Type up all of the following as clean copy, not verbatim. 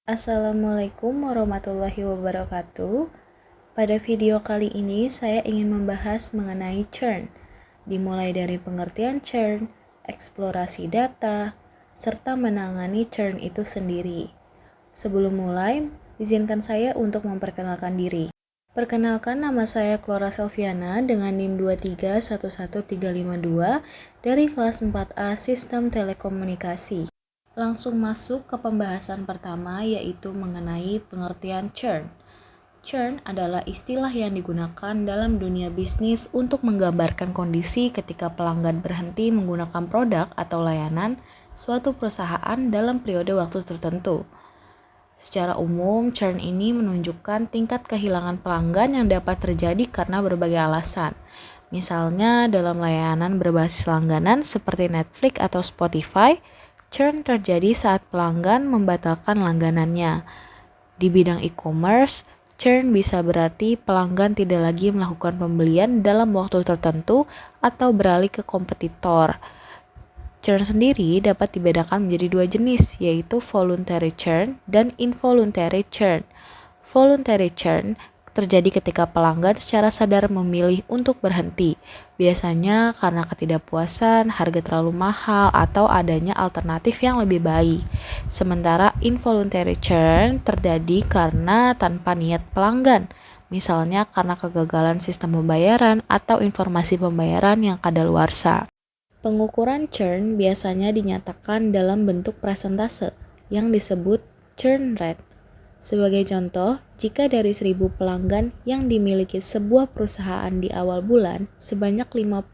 Assalamualaikum warahmatullahi wabarakatuh. Pada video kali ini saya ingin membahas mengenai churn, dimulai dari pengertian churn, eksplorasi data, serta menangani churn itu sendiri. Sebelum mulai, izinkan saya untuk memperkenalkan diri. Perkenalkan, nama saya Clara Selviana dengan NIM 2311352 dari kelas 4A Sistem Telekomunikasi. Langsung masuk ke pembahasan pertama, yaitu mengenai pengertian churn. Churn adalah istilah yang digunakan dalam dunia bisnis untuk menggambarkan kondisi ketika pelanggan berhenti menggunakan produk atau layanan suatu perusahaan dalam periode waktu tertentu. Secara umum, churn ini menunjukkan tingkat kehilangan pelanggan yang dapat terjadi karena berbagai alasan. Misalnya, dalam layanan berbasis langganan seperti Netflix atau Spotify, churn terjadi saat pelanggan membatalkan langganannya. Di bidang e-commerce, churn bisa berarti pelanggan tidak lagi melakukan pembelian dalam waktu tertentu atau beralih ke kompetitor. Churn sendiri dapat dibedakan menjadi dua jenis, yaitu voluntary churn dan involuntary churn. Voluntary churn terjadi ketika pelanggan secara sadar memilih untuk berhenti, biasanya karena ketidakpuasan, harga terlalu mahal, atau adanya alternatif yang lebih baik. Sementara involuntary churn terjadi karena tanpa niat pelanggan, misalnya karena kegagalan sistem pembayaran atau informasi pembayaran yang kadaluarsa. Pengukuran churn biasanya dinyatakan dalam bentuk persentase yang disebut churn rate. Sebagai contoh, jika dari 1.000 pelanggan yang dimiliki sebuah perusahaan di awal bulan, sebanyak 50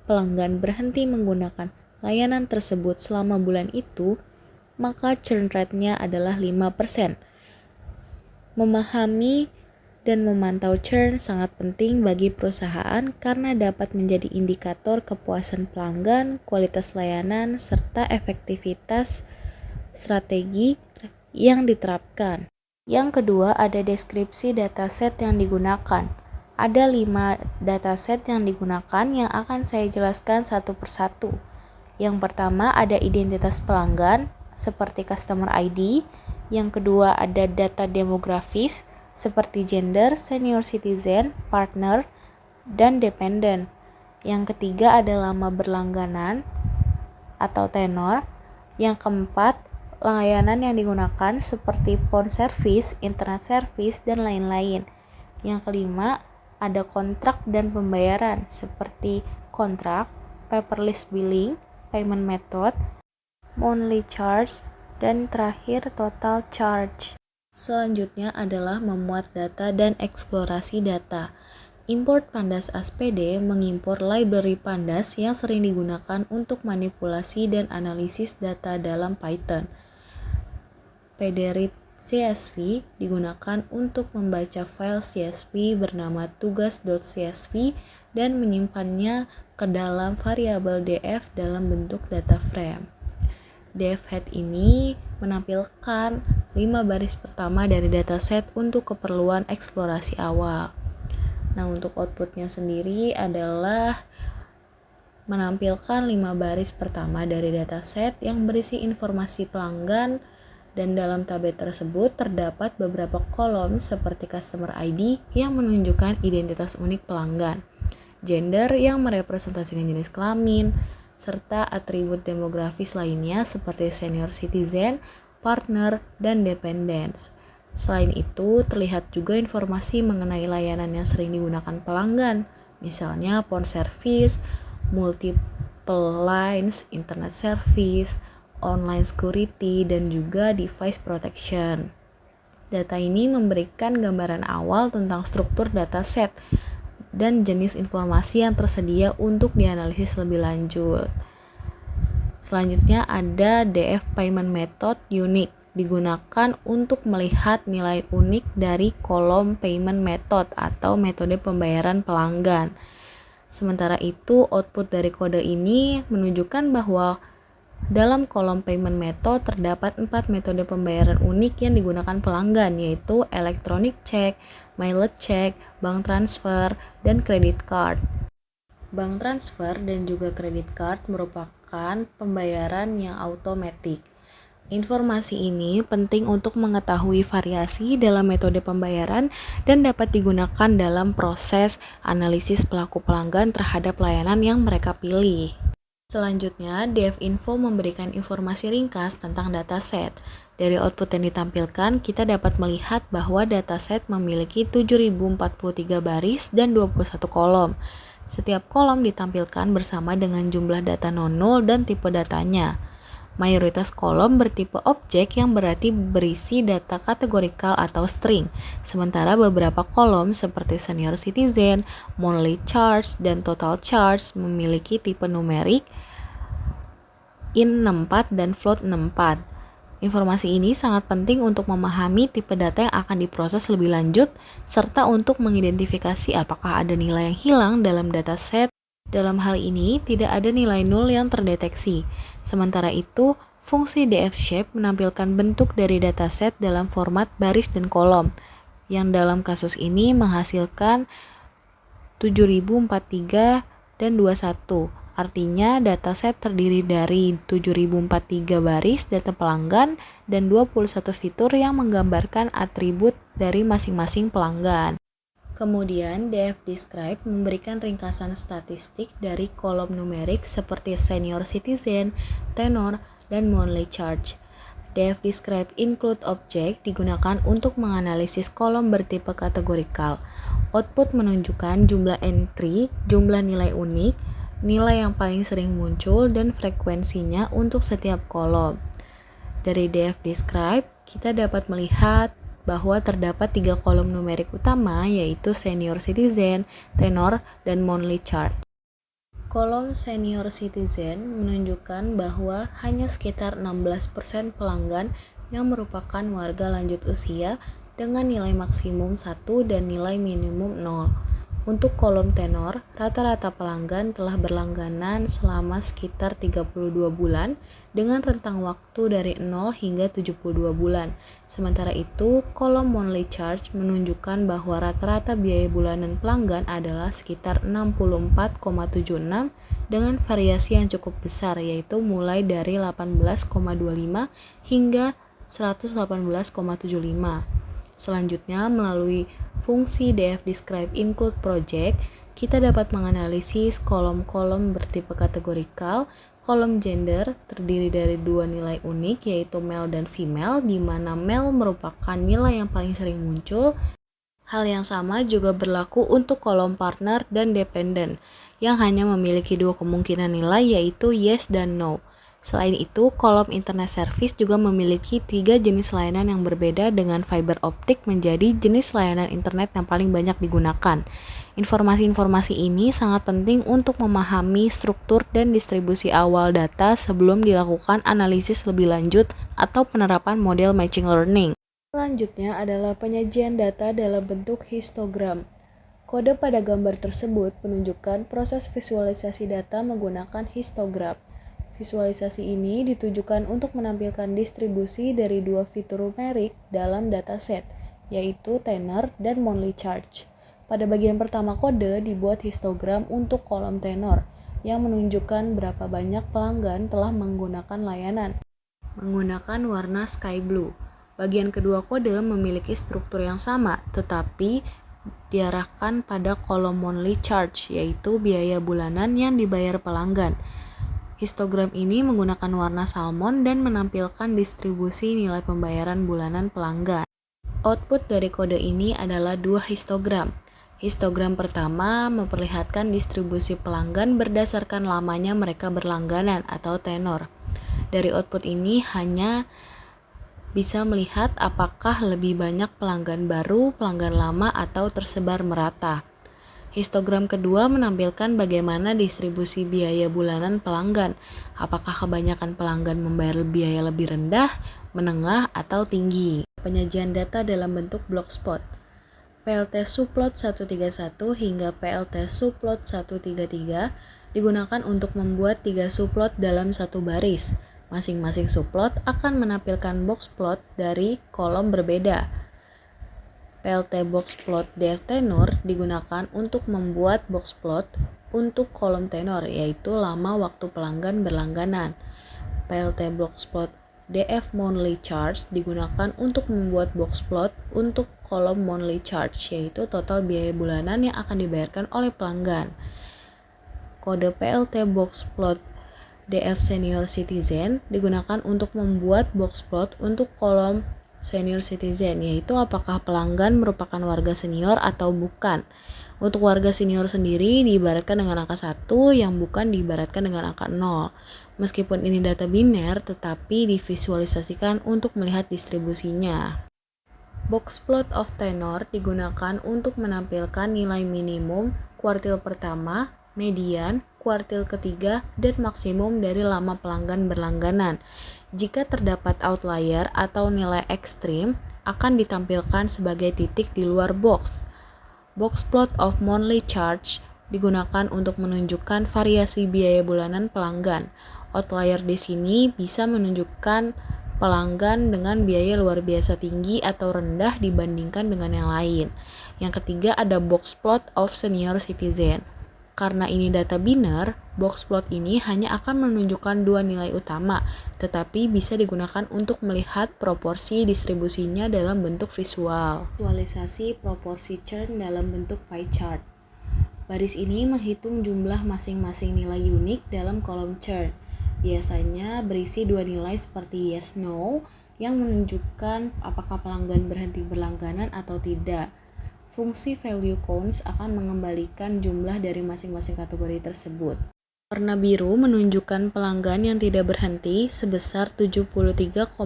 pelanggan berhenti menggunakan layanan tersebut selama bulan itu, maka churn rate-nya adalah 5%. Memahami dan memantau churn sangat penting bagi perusahaan karena dapat menjadi indikator kepuasan pelanggan, kualitas layanan, serta efektivitas strategi yang diterapkan. Yang kedua, ada deskripsi dataset yang digunakan. Ada 5 dataset yang digunakan yang akan saya jelaskan satu persatu. Yang pertama ada identitas pelanggan seperti customer ID. Yang kedua ada data demografis seperti gender, senior citizen, partner, dan dependent. Yang ketiga ada lama berlangganan atau tenor. Yang keempat, layanan yang digunakan seperti phone service, internet service, dan lain-lain. Yang kelima, ada kontrak dan pembayaran seperti kontrak, paperless billing, payment method, monthly charge, dan terakhir total charge. Selanjutnya adalah memuat data dan eksplorasi data. Import Pandas ASPD mengimpor library Pandas yang sering digunakan untuk manipulasi dan analisis data dalam Python. PDRead CSV digunakan untuk membaca file CSV bernama tugas.csv dan menyimpannya ke dalam variabel df dalam bentuk data frame. Df head ini menampilkan 5 baris pertama dari dataset untuk keperluan eksplorasi awal. Nah, untuk outputnya sendiri adalah menampilkan 5 baris pertama dari dataset yang berisi informasi pelanggan, dan dalam tabel tersebut terdapat beberapa kolom seperti customer ID yang menunjukkan identitas unik pelanggan, gender yang merepresentasikan jenis kelamin, serta atribut demografis lainnya seperti senior citizen, partner, dan dependents. Selain itu, terlihat juga informasi mengenai layanan yang sering digunakan pelanggan, misalnya phone service, multiple lines, internet service, online security, dan juga device protection. Data ini memberikan gambaran awal tentang struktur dataset dan jenis informasi yang tersedia untuk dianalisis lebih lanjut. Selanjutnya ada DF Payment Method Unique, digunakan untuk melihat nilai unik dari kolom payment method atau metode pembayaran pelanggan. Sementara itu, output dari kode ini menunjukkan bahwa dalam kolom payment method terdapat 4 metode pembayaran unik yang digunakan pelanggan, yaitu electronic check, mileage check, bank transfer, dan credit card. Bank transfer dan juga credit card merupakan pembayaran yang automatic. Informasi ini penting untuk mengetahui variasi dalam metode pembayaran dan dapat digunakan dalam proses analisis pelaku pelanggan terhadap layanan yang mereka pilih. Selanjutnya, DevInfo memberikan informasi ringkas tentang dataset. Dari output yang ditampilkan, kita dapat melihat bahwa dataset memiliki 7043 baris dan 21 kolom. Setiap kolom ditampilkan bersama dengan jumlah data non-null dan tipe datanya. Mayoritas kolom bertipe objek yang berarti berisi data kategorikal atau string, sementara beberapa kolom seperti senior citizen, monthly charge, dan total charge memiliki tipe numerik, int 64 dan float 64. Informasi ini sangat penting untuk memahami tipe data yang akan diproses lebih lanjut, serta untuk mengidentifikasi apakah ada nilai yang hilang dalam dataset. Dalam hal ini, tidak ada nilai nol yang terdeteksi. Sementara itu, fungsi dfShape menampilkan bentuk dari dataset dalam format baris dan kolom, yang dalam kasus ini menghasilkan 7043 dan 21. Artinya, dataset terdiri dari 7043 baris data pelanggan dan 21 fitur yang menggambarkan atribut dari masing-masing pelanggan. Kemudian, DFDescribe memberikan ringkasan statistik dari kolom numerik seperti senior citizen, tenor, dan monthly charge. DFDescribe include object digunakan untuk menganalisis kolom bertipe kategorikal. Output menunjukkan jumlah entry, jumlah nilai unik, nilai yang paling sering muncul, dan frekuensinya untuk setiap kolom. Dari DFDescribe, kita dapat melihat bahwa terdapat 3 kolom numerik utama, yaitu senior citizen, tenor, dan monthly charge. Kolom senior citizen menunjukkan bahwa hanya sekitar 16% pelanggan yang merupakan warga lanjut usia dengan nilai maksimum 1 dan nilai minimum 0. Untuk kolom tenor, rata-rata pelanggan telah berlangganan selama sekitar 32 bulan dengan rentang waktu dari 0 hingga 72 bulan. Sementara itu, kolom monthly charge menunjukkan bahwa rata-rata biaya bulanan pelanggan adalah sekitar 64,76 dengan variasi yang cukup besar, yaitu mulai dari 18,25 hingga 118,75. Selanjutnya, melalui fungsi DFDescribe include project, kita dapat menganalisis kolom-kolom bertipe kategorikal. Kolom gender terdiri dari 2 nilai unik, yaitu male dan female, di mana male merupakan nilai yang paling sering muncul. Hal yang sama juga berlaku untuk kolom partner dan dependent, yang hanya memiliki 2 kemungkinan nilai, yaitu yes dan no. Selain itu, kolom internet service juga memiliki 3 jenis layanan yang berbeda, dengan fiber optik menjadi jenis layanan internet yang paling banyak digunakan. Informasi-informasi ini sangat penting untuk memahami struktur dan distribusi awal data sebelum dilakukan analisis lebih lanjut atau penerapan model machine learning. Selanjutnya adalah penyajian data dalam bentuk histogram. Kode pada gambar tersebut menunjukkan proses visualisasi data menggunakan histogram. Visualisasi ini ditujukan untuk menampilkan distribusi dari 2 fitur numerik dalam dataset, yaitu tenor dan monthly charge. Pada bagian pertama kode dibuat histogram untuk kolom tenor, yang menunjukkan berapa banyak pelanggan telah menggunakan layanan, menggunakan warna sky blue. Bagian kedua kode memiliki struktur yang sama, tetapi diarahkan pada kolom monthly charge, yaitu biaya bulanan yang dibayar pelanggan. Histogram ini menggunakan warna salmon dan menampilkan distribusi nilai pembayaran bulanan pelanggan. Output dari kode ini adalah 2 histogram. Histogram pertama memperlihatkan distribusi pelanggan berdasarkan lamanya mereka berlangganan atau tenor. Dari output ini hanya bisa melihat apakah lebih banyak pelanggan baru, pelanggan lama, atau tersebar merata. Histogram kedua menampilkan bagaimana distribusi biaya bulanan pelanggan. Apakah kebanyakan pelanggan membayar biaya lebih rendah, menengah, atau tinggi. Penyajian data dalam bentuk blockspot. PLT subplot 131 hingga PLT subplot 133 digunakan untuk membuat 3 subplot dalam satu baris. Masing-masing subplot akan menampilkan boxplot dari kolom berbeda. PLT boxplot def tenor digunakan untuk membuat boxplot untuk kolom tenor, yaitu lama waktu pelanggan berlangganan. PLT boxplot DF monthly charge digunakan untuk membuat box plot untuk kolom monthly charge, yaitu total biaya bulanan yang akan dibayarkan oleh pelanggan. Kode PLT box plot DF senior citizen digunakan untuk membuat box plot untuk kolom senior citizen, yaitu apakah pelanggan merupakan warga senior atau bukan. Untuk warga senior sendiri diibaratkan dengan angka 1, yang bukan diibaratkan dengan angka 0. Meskipun ini data biner, tetapi divisualisasikan untuk melihat distribusinya. Box plot of tenor digunakan untuk menampilkan nilai minimum kuartil pertama, median, kuartil ketiga, dan maksimum dari lama pelanggan berlangganan. Jika terdapat outlier atau nilai ekstrim, akan ditampilkan sebagai titik di luar box. Box plot of monthly charge digunakan untuk menunjukkan variasi biaya bulanan pelanggan. Outlier di sini bisa menunjukkan pelanggan dengan biaya luar biasa tinggi atau rendah dibandingkan dengan yang lain. Yang ketiga ada box plot of senior citizen. Karena ini data biner, box plot ini hanya akan menunjukkan dua nilai utama, tetapi bisa digunakan untuk melihat proporsi distribusinya dalam bentuk visual. Visualisasi proporsi churn dalam bentuk pie chart. Baris ini menghitung jumlah masing-masing nilai unik dalam kolom churn. Biasanya berisi dua nilai seperti yes, no, yang menunjukkan apakah pelanggan berhenti berlangganan atau tidak. Fungsi value counts akan mengembalikan jumlah dari masing-masing kategori tersebut. Warna biru menunjukkan pelanggan yang tidak berhenti sebesar 73,5%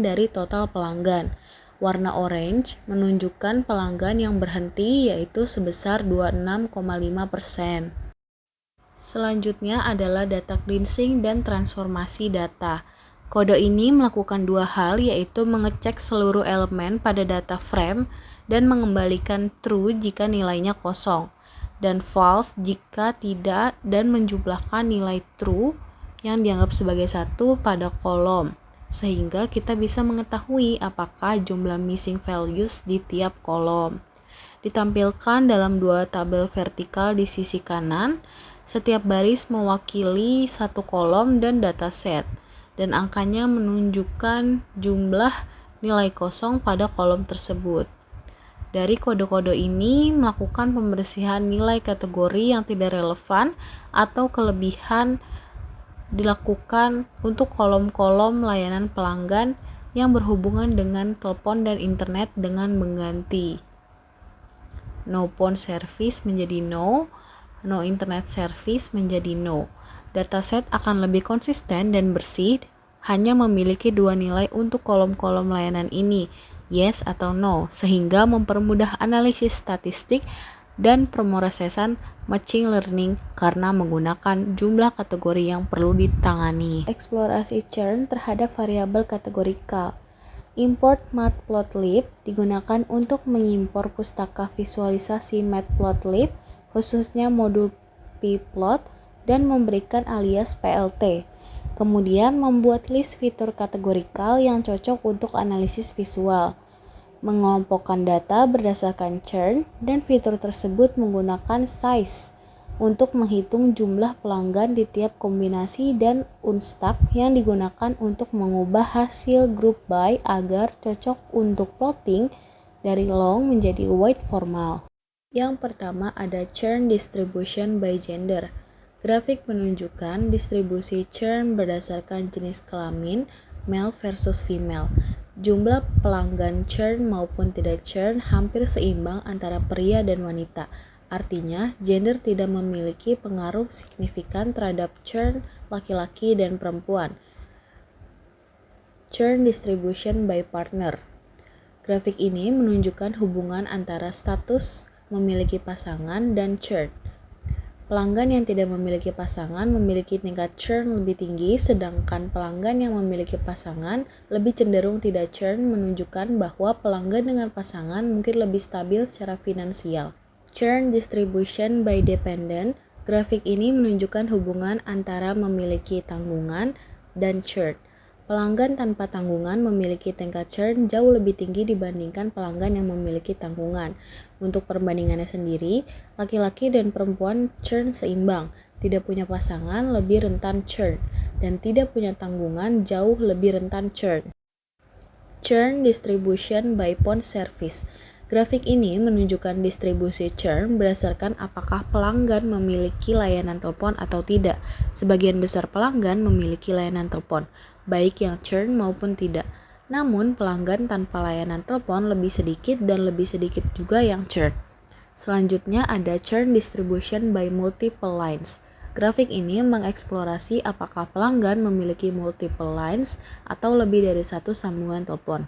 dari total pelanggan. Warna orange menunjukkan pelanggan yang berhenti yaitu sebesar 26,5%. Selanjutnya adalah data cleansing dan transformasi data. Kode ini melakukan dua hal, yaitu mengecek seluruh elemen pada data frame dan mengembalikan true jika nilainya kosong, dan false jika tidak, dan menjumlahkan nilai true yang dianggap sebagai satu pada kolom, sehingga kita bisa mengetahui apakah jumlah missing values di tiap kolom. Ditampilkan dalam dua tabel vertikal di sisi kanan, setiap baris mewakili satu kolom dan dataset, dan angkanya menunjukkan jumlah nilai kosong pada kolom tersebut. Dari kode-kode ini melakukan pembersihan nilai kategori yang tidak relevan atau kelebihan dilakukan untuk kolom-kolom layanan pelanggan yang berhubungan dengan telepon dan internet dengan mengganti no phone service menjadi no internet service menjadi no. Dataset akan lebih konsisten dan bersih, hanya memiliki dua nilai untuk kolom-kolom layanan ini, yes atau no, sehingga mempermudah analisis statistik dan pemrosesan machine learning karena menggunakan jumlah kategori yang perlu ditangani. Eksplorasi churn terhadap variabel kategorikal. Import matplotlib digunakan untuk mengimpor pustaka visualisasi matplotlib, khususnya modul pplot, dan memberikan alias PLT. Kemudian membuat list fitur kategorikal yang cocok untuk analisis visual. Mengelompokkan data berdasarkan churn, dan fitur tersebut menggunakan size untuk menghitung jumlah pelanggan di tiap kombinasi, dan unstack yang digunakan untuk mengubah hasil group by agar cocok untuk plotting dari long menjadi wide formal. Yang pertama ada churn distribution by gender. Grafik menunjukkan distribusi churn berdasarkan jenis kelamin, male versus female. Jumlah pelanggan churn maupun tidak churn hampir seimbang antara pria dan wanita. Artinya, gender tidak memiliki pengaruh signifikan terhadap churn laki-laki dan perempuan. Churn distribution by partner. Grafik ini menunjukkan hubungan antara status memiliki pasangan dan churn. Pelanggan yang tidak memiliki pasangan memiliki tingkat churn lebih tinggi, sedangkan pelanggan yang memiliki pasangan lebih cenderung tidak churn, menunjukkan bahwa pelanggan dengan pasangan mungkin lebih stabil secara finansial. Churn distribution by dependent. Grafik ini menunjukkan hubungan antara memiliki tanggungan dan churn. Pelanggan tanpa tanggungan memiliki tingkat churn jauh lebih tinggi dibandingkan pelanggan yang memiliki tanggungan. Untuk perbandingannya sendiri, laki-laki dan perempuan churn seimbang, Tidak punya pasangan lebih rentan churn, dan tidak punya tanggungan jauh lebih rentan churn. Churn distribution by phone service. Grafik ini menunjukkan distribusi churn berdasarkan apakah pelanggan memiliki layanan telepon atau tidak. Sebagian besar pelanggan memiliki layanan telepon, baik yang churn maupun tidak. Namun, pelanggan tanpa layanan telepon lebih sedikit dan lebih sedikit juga yang churn. Selanjutnya ada churn distribution by multiple lines. Grafik ini mengeksplorasi apakah pelanggan memiliki multiple lines atau lebih dari satu sambungan telepon.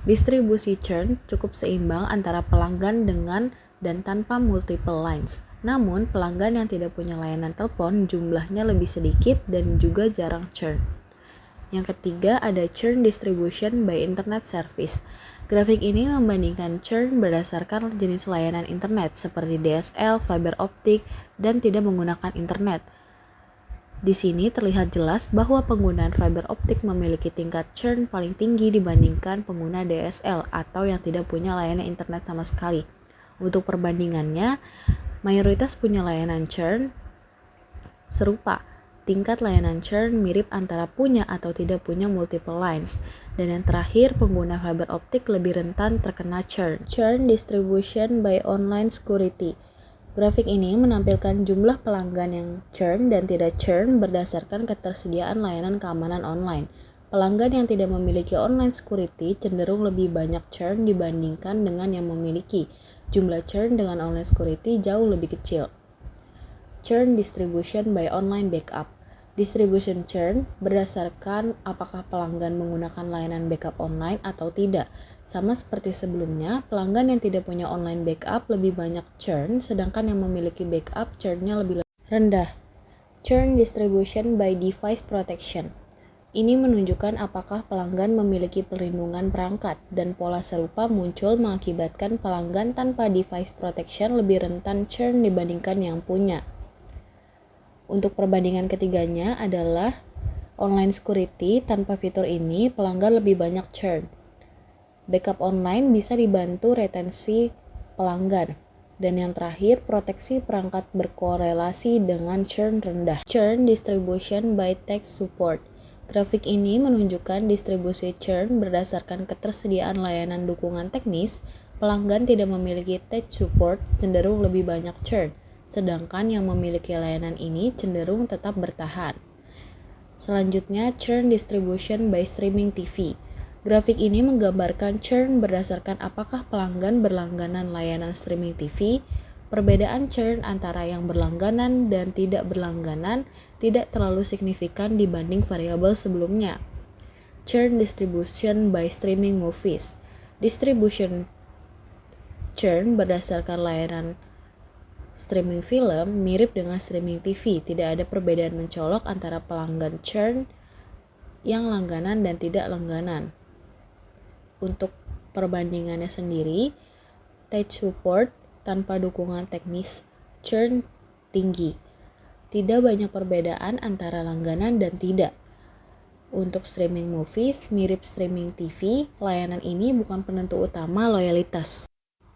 Distribusi churn cukup seimbang antara pelanggan dengan dan tanpa multiple lines. Namun, pelanggan yang tidak punya layanan telepon jumlahnya lebih sedikit dan juga jarang churn. Yang ketiga ada churn distribution by internet service. Grafik ini membandingkan churn berdasarkan jenis layanan internet seperti DSL, fiber optik, dan tidak menggunakan internet. Di sini terlihat jelas bahwa penggunaan fiber optik memiliki tingkat churn paling tinggi dibandingkan pengguna DSL atau yang tidak punya layanan internet sama sekali. Untuk perbandingannya, mayoritas punya layanan churn serupa. Tingkat layanan churn mirip antara punya atau tidak punya multiple lines. Dan yang terakhir, pengguna fiber optik lebih rentan terkena churn. Churn distribution by online security. Grafik ini menampilkan jumlah pelanggan yang churn dan tidak churn berdasarkan ketersediaan layanan keamanan online. Pelanggan yang tidak memiliki online security cenderung lebih banyak churn dibandingkan dengan yang memiliki. Jumlah churn dengan online security jauh lebih kecil. Churn distribution by online backup. Distribution churn berdasarkan apakah pelanggan menggunakan layanan backup online atau tidak. Sama seperti sebelumnya, pelanggan yang tidak punya online backup lebih banyak churn, sedangkan yang memiliki backup churn-nya lebih rendah. Churn distribution by device protection. Ini menunjukkan apakah pelanggan memiliki perlindungan perangkat, dan pola serupa muncul mengakibatkan pelanggan tanpa device protection lebih rentan churn dibandingkan yang punya. Untuk perbandingan ketiganya adalah online security. Tanpa fitur ini, pelanggan lebih banyak churn. Backup online bisa dibantu retensi pelanggan. Dan yang terakhir, proteksi perangkat berkorelasi dengan churn rendah. Churn distribution by tech support. Grafik ini menunjukkan distribusi churn berdasarkan ketersediaan layanan dukungan teknis. Pelanggan tidak memiliki tech support cenderung lebih banyak churn, sedangkan yang memiliki layanan ini cenderung tetap bertahan. Selanjutnya, churn distribution by streaming TV. Grafik ini menggambarkan churn berdasarkan apakah pelanggan berlangganan layanan streaming TV. Perbedaan churn antara yang berlangganan dan tidak berlangganan tidak terlalu signifikan dibanding variabel sebelumnya. Churn distribution by streaming movies. Distribution churn berdasarkan layanan streaming film mirip dengan streaming TV. Tidak ada perbedaan mencolok antara pelanggan churn yang langganan dan tidak langganan. Untuk perbandingannya sendiri, tech support tanpa dukungan teknis churn tinggi. Tidak banyak perbedaan antara langganan dan tidak. Untuk streaming movies mirip streaming TV, layanan ini bukan penentu utama loyalitas.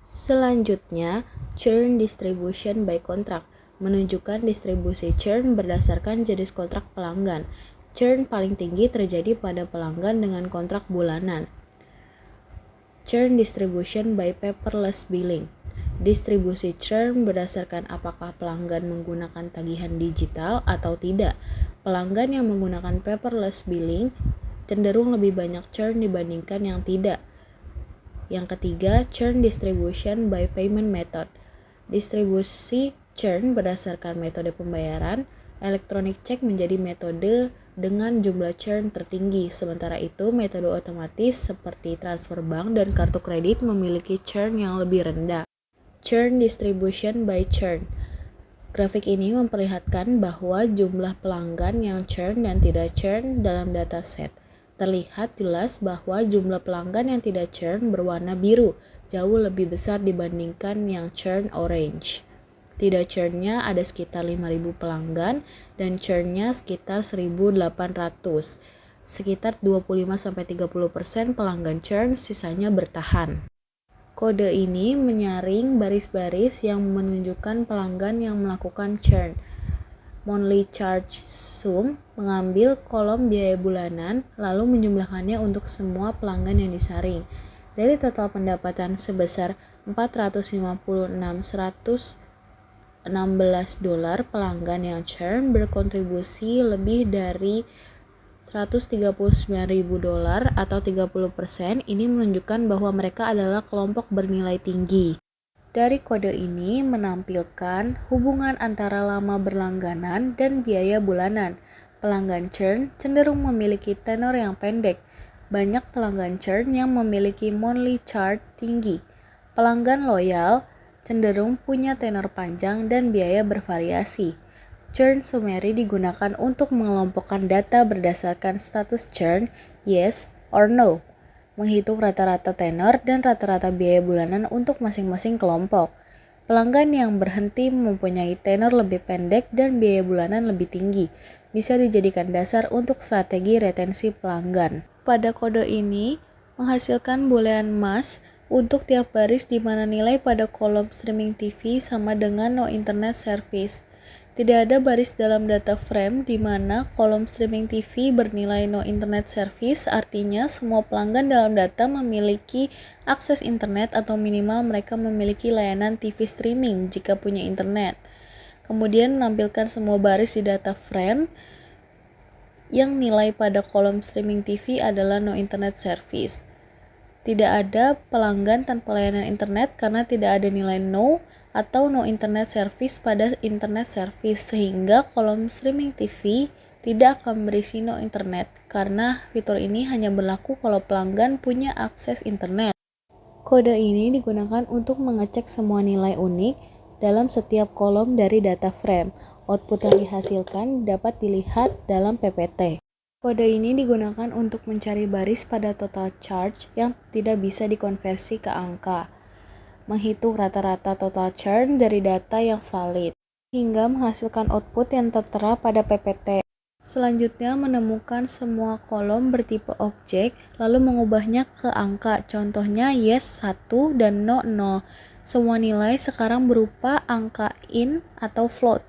Selanjutnya, churn distribution by contract menunjukkan distribusi churn berdasarkan jenis kontrak pelanggan. Churn paling tinggi terjadi pada pelanggan dengan kontrak bulanan. Churn distribution by paperless billing. Distribusi churn berdasarkan apakah pelanggan menggunakan tagihan digital atau tidak. Pelanggan yang menggunakan paperless billing cenderung lebih banyak churn dibandingkan yang tidak. Yang ketiga, churn distribution by payment method. Distribusi churn berdasarkan metode pembayaran. Electronic check menjadi metode dengan jumlah churn tertinggi. Sementara itu, metode otomatis seperti transfer bank dan kartu kredit memiliki churn yang lebih rendah. Churn distribution by churn. Grafik ini memperlihatkan bahwa jumlah pelanggan yang churn dan tidak churn dalam dataset. Terlihat jelas bahwa jumlah pelanggan yang tidak churn berwarna biru jauh lebih besar dibandingkan yang churn orange. Tidak churn-nya ada sekitar 5.000 pelanggan dan churn-nya sekitar 1.800. Sekitar 25-30% pelanggan churn, sisanya bertahan. Kode ini menyaring baris-baris yang menunjukkan pelanggan yang melakukan churn. monthly charge sum, mengambil kolom biaya bulanan, lalu menjumlahkannya untuk semua pelanggan yang disaring. Dari total pendapatan sebesar $456.116, pelanggan yang churn berkontribusi lebih dari $139.000 atau 30%. Ini menunjukkan bahwa mereka adalah kelompok bernilai tinggi. Dari kode ini menampilkan hubungan antara lama berlangganan dan biaya bulanan. Pelanggan churn cenderung memiliki tenor yang pendek. Banyak pelanggan churn yang memiliki monthly charge tinggi. Pelanggan loyal cenderung punya tenor panjang dan biaya bervariasi. Churn summary digunakan untuk mengelompokkan data berdasarkan status churn, yes or no, menghitung rata-rata tenor dan rata-rata biaya bulanan untuk masing-masing kelompok. Pelanggan yang berhenti mempunyai tenor lebih pendek dan biaya bulanan lebih tinggi bisa dijadikan dasar untuk strategi retensi pelanggan. Pada kode ini menghasilkan boolean mask untuk tiap baris di mana nilai pada kolom streaming TV sama dengan no internet service. Tidak ada baris dalam data frame di mana kolom streaming TV bernilai no internet service, artinya semua pelanggan dalam data memiliki akses internet atau minimal mereka memiliki layanan TV streaming jika punya internet. Kemudian menampilkan semua baris di data frame yang nilai pada kolom streaming TV adalah no internet service. Tidak ada pelanggan tanpa layanan internet karena tidak ada nilai no atau no internet service pada internet service, sehingga kolom streaming TV tidak akan berisi no internet karena fitur ini hanya berlaku kalau pelanggan punya akses internet. Kode ini digunakan untuk mengecek semua nilai unik dalam setiap kolom dari data frame. Output yang dihasilkan dapat dilihat dalam PPT. Kode ini digunakan untuk mencari baris pada total charge yang tidak bisa dikonversi ke angka, menghitung rata-rata total churn dari data yang valid, hingga menghasilkan output yang tertera pada PPT. Selanjutnya menemukan semua kolom bertipe objek, lalu mengubahnya ke angka, contohnya yes 1 dan no 0. Semua nilai sekarang berupa angka in atau float.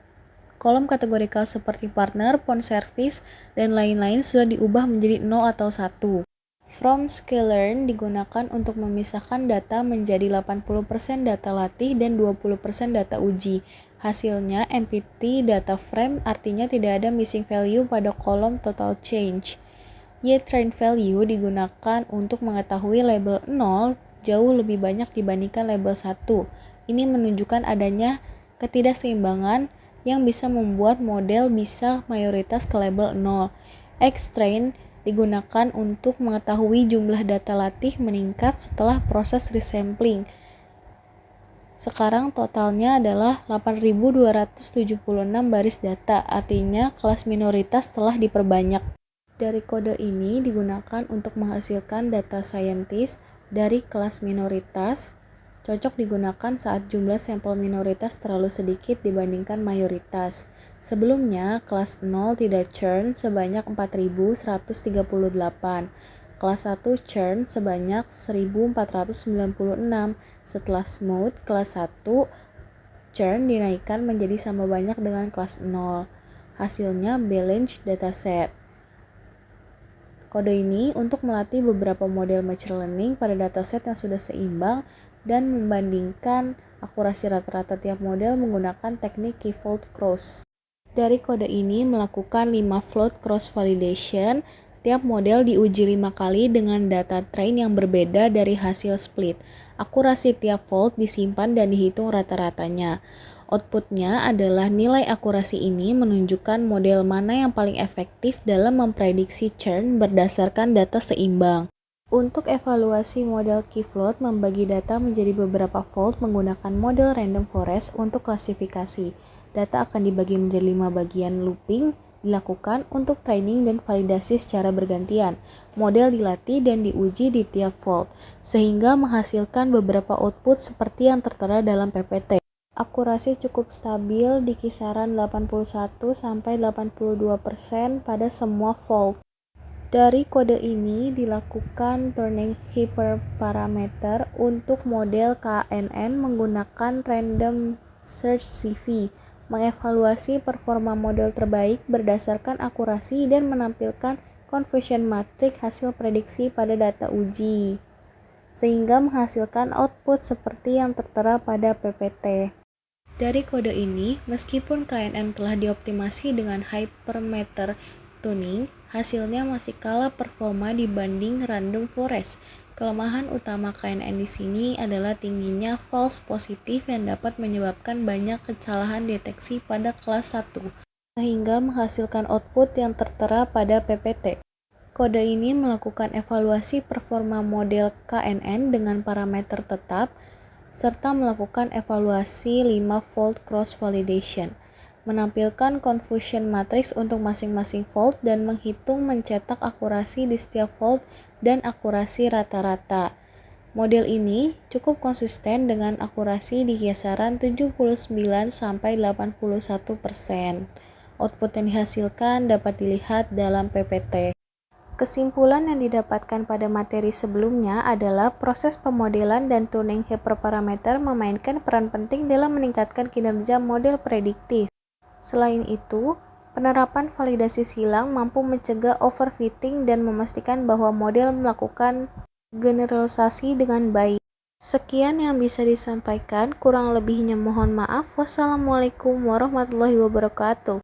Kolom kategorikal seperti partner, phone service, dan lain-lain sudah diubah menjadi 0 atau 1. From sklearn digunakan untuk memisahkan data menjadi 80% data latih dan 20% data uji. Hasilnya empty data frame, artinya tidak ada missing value pada kolom total change. Y-train value digunakan untuk mengetahui label 0 jauh lebih banyak dibandingkan label 1. Ini menunjukkan adanya ketidakseimbangan yang bisa membuat model bisa mayoritas ke label 0. X-train digunakan untuk mengetahui jumlah data latih meningkat setelah proses resampling. Sekarang totalnya adalah 8.276 baris data, artinya kelas minoritas telah diperbanyak. Dari kode ini digunakan untuk menghasilkan data scientist dari kelas minoritas. Cocok digunakan saat jumlah sampel minoritas terlalu sedikit dibandingkan mayoritas. Sebelumnya, kelas 0 tidak churn sebanyak 4.138. Kelas 1 churn sebanyak 1.496. Setelah smooth, kelas 1 churn dinaikkan menjadi sama banyak dengan kelas 0. Hasilnya balanced dataset. Kode ini untuk melatih beberapa model machine learning pada dataset yang sudah seimbang dan membandingkan akurasi rata-rata tiap model menggunakan teknik k-fold cross. Dari kode ini melakukan 5 float cross validation. Tiap model diuji 5 kali dengan data train yang berbeda dari hasil split. Akurasi tiap fold disimpan dan dihitung rata-ratanya. Outputnya adalah nilai akurasi ini menunjukkan model mana yang paling efektif dalam memprediksi churn berdasarkan data seimbang. Untuk evaluasi model k-float, membagi data menjadi beberapa fold menggunakan model random forest untuk klasifikasi. Data akan dibagi menjadi 5 bagian. Looping dilakukan untuk training dan validasi secara bergantian. Model dilatih dan diuji di tiap fold, sehingga menghasilkan beberapa output seperti yang tertera dalam PPT. Akurasi cukup stabil di kisaran 81-82% pada semua fold. Dari kode ini dilakukan turning hyperparameter untuk model KNN menggunakan random search CV. mengevaluasi performa model terbaik berdasarkan akurasi dan menampilkan confusion matrix hasil prediksi pada data uji, sehingga menghasilkan output seperti yang tertera pada PPT. Dari kode ini, meskipun KNN telah dioptimasi dengan hypermeter tuning, hasilnya masih kalah performa dibanding random forest. Kelemahan utama KNN di sini adalah tingginya false positif yang dapat menyebabkan banyak kesalahan deteksi pada kelas 1, sehingga menghasilkan output yang tertera pada PPT. Kode ini melakukan evaluasi performa model KNN dengan parameter tetap, serta melakukan evaluasi 5-fold cross-validation, menampilkan confusion matrix untuk masing-masing fold dan menghitung mencetak akurasi di setiap fold dan akurasi rata-rata. Model ini cukup konsisten dengan akurasi di kisaran 79-81%. Output yang dihasilkan dapat dilihat dalam PPT. Kesimpulan yang didapatkan pada materi sebelumnya adalah proses pemodelan dan tuning hyperparameter memainkan peran penting dalam meningkatkan kinerja model prediktif. Selain itu, penerapan validasi silang mampu mencegah overfitting dan memastikan bahwa model melakukan generalisasi dengan baik. Sekian yang bisa disampaikan, kurang lebihnya mohon maaf. Wassalamualaikum warahmatullahi wabarakatuh.